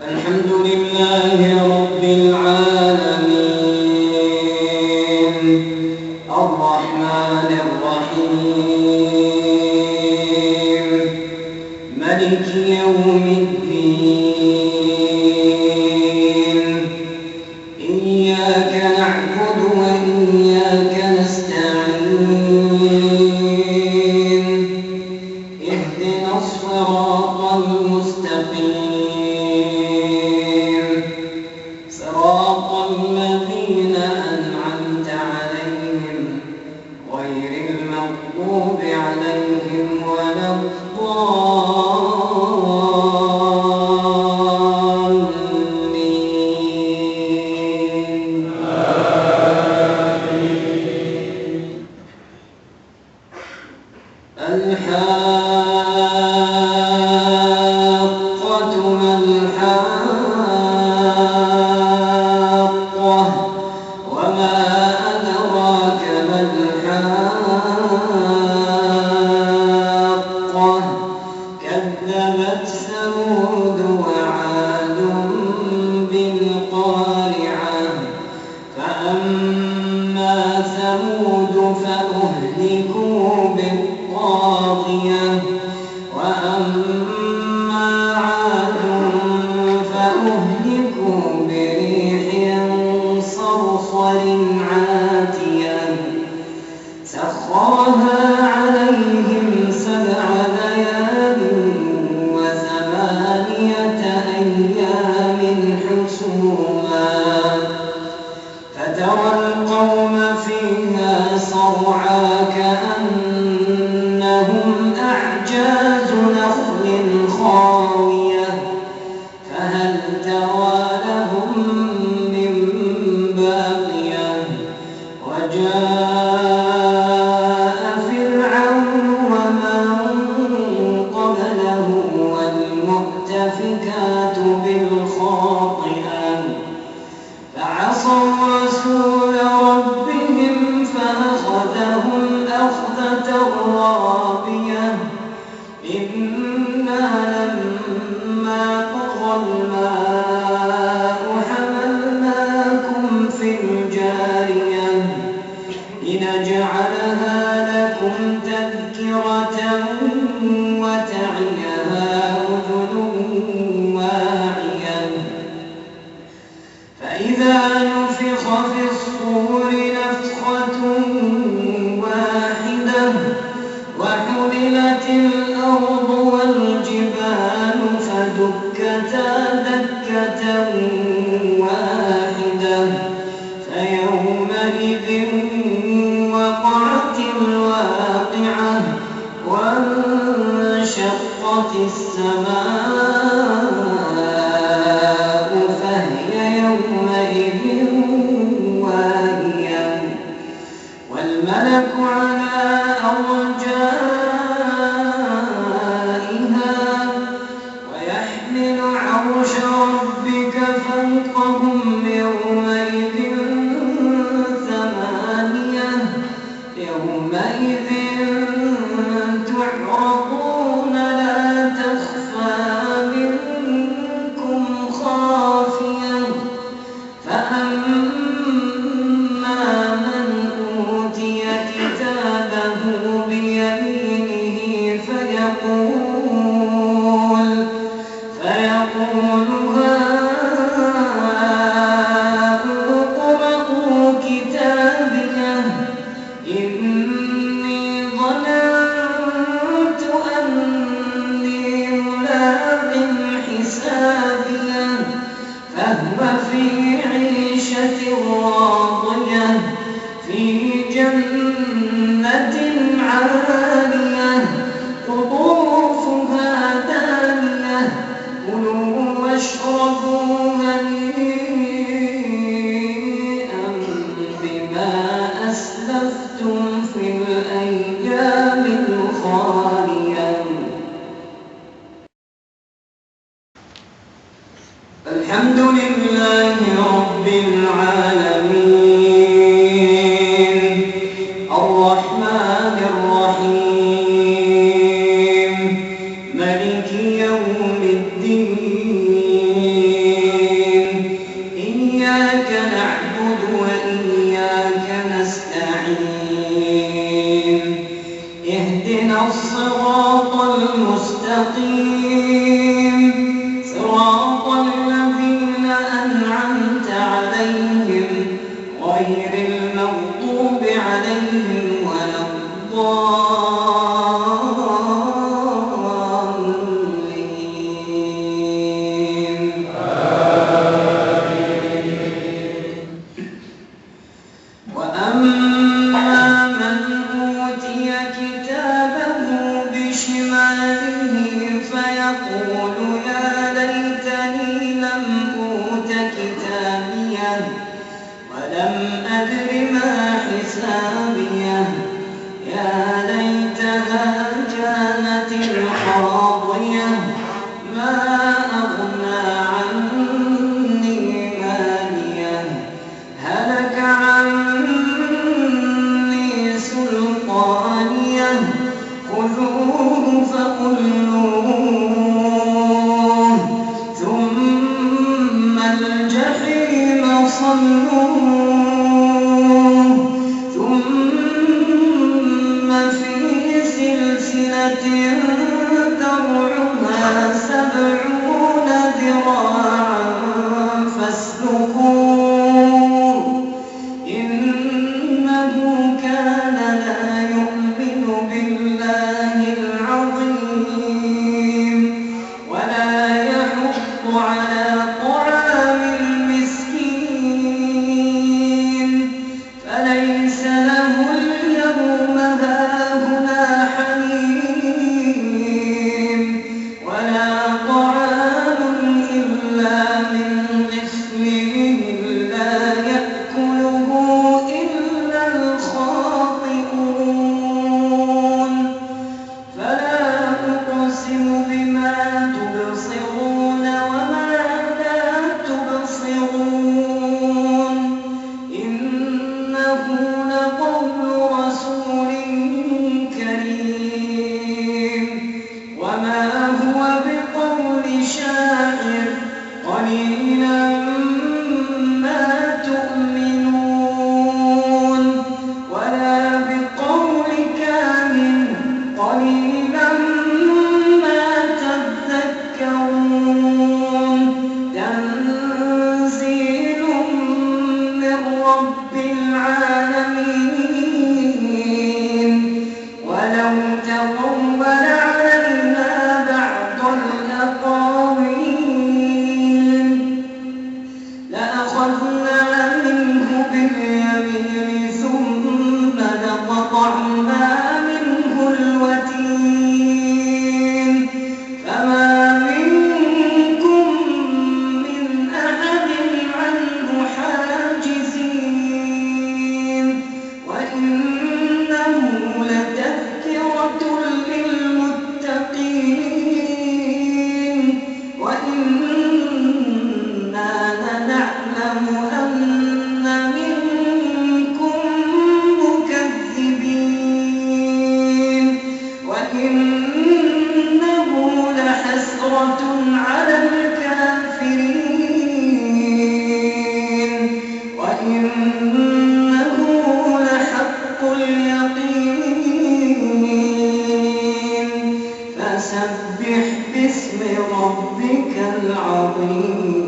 الحمد لله رب العالمين الرحمن الرحيم ملك يوم الدين إياك نعبد وإياك نستعين اهدنا الصراط المستقيم صراط الذين أنعمت عليهم غير المغضوب عليهم ولا الضالين. الحاقة ما الحاقة وما أدراك ما الحاقة كذبت ثمود وعاد بالقارعة فأما ثمود فأهلكوا بالطاغية وأما عاد فأهلكوا بريح صرصر عاتية سخرها عليهم 7 ليال و8 أيام حسوما فترى القوم فيها صرعى كأنهم أعجاز نخل خاوية فهل ترى لهم من باقية وجاء فرعون ومن قبله والمؤتفكات بالخاطئة فعصوا رسول ربهم فأخذهم أخذة رابية إنا لما طغى الماء حملناكم في الجارية لنجعلها لكم تذكرة وتعيها أذن واعية فإذا نفخ في الصور نفخة واحدة وحملت الأرض والجبال فدكتا دكة واحدة فيومئذ وقعت الواقعة وانشقت السماء فهي يومئذ واهية والملك على أرجائها ويحمل عرش ربك فوقهم يومئذ 8 يومئذ تعرضون لا تخفى منكم خافية فأما من أوتي كتابه بيمينه فيقول هاؤم اقرءوا كتابيه إني ظننت أني ملاق حسابيه فهو في عيشة راضية في جنة عالية قطوفها دانية كلوا واشربوا هنيئا بما أسلفتم في الأيام الخالية. الحمد لله رب العالمين الرحمن الرحيم ملك يوم الدين مستقيم صراط الذين أنعمت عليهم غير المغضوب عليهم ولا الضالين. وأما من أوتي كتابه بشماله فيقول يا ليتني لم أوت كتابيه ولم أدر ما حسابيه يا ليتها كانت القاضية ما أغنى عني ماليه هلك عني سلطانيه خذوه فغلوه ثم الجحيم صلوه ثم في سلسلة ذرعها 70 ذراعا فاسلكوه إنه كان لا يؤمن بالله العظيم ولا يحض على طعام المسكين فليس له اليوم هاهنا حميم ولا طعام إلا من غسلين لا يأكله إلا الخاطئون فلا أقسم بما تبصرون وما لا تبصرون إنه لقول رسول كريم وما هو بقول شاعر قليلا ما تؤمنون ولا بقول كاهن قليلا ما تذكرون تنزيل من رب العالمين ولو تقول علينا بعض الأقاويل لأخذنا منه باليمين ثم لقطعنا منه الوتين فما منكم من أحد عنه حاجزين وإنه لتذكرة للمتقين وإنا لنعلم أن منكم مكذبين وإنه لحسرة على الكافرين وإنه لحق اليقين فسبح باسم ربك العظيم.